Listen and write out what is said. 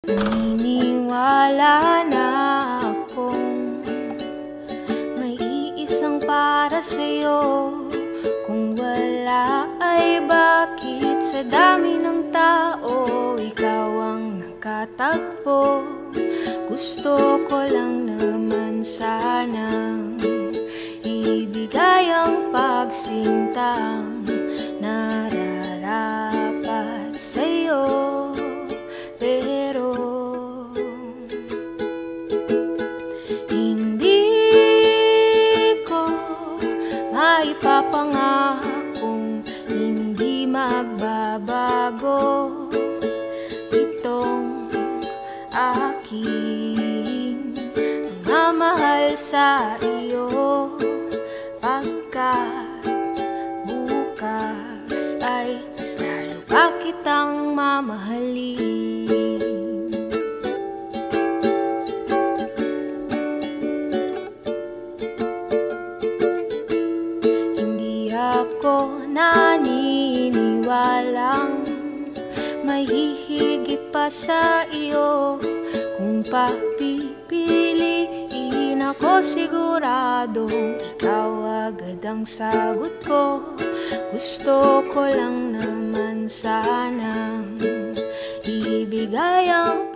Naniniwala na akong may iisang para sa'yo. Kung wala ay bakit sa dami ng tao ikaw ang nakatagpo? Gusto ko lang naman sanang ibigay ang pagsintang nararapat sa'yo. Pero hindi ko maipapangakong hindi magbabago itong aking mamahal sa iyo, pagkat bukas ay mas lalo pa kitang mamahalin. Hindi ako naniniwalang may hihigit pa sa iyo. Kung papipiliin ako, siguradong ikaw agad ang sagot ko. Gusto ko lang naman sanang ibigay ang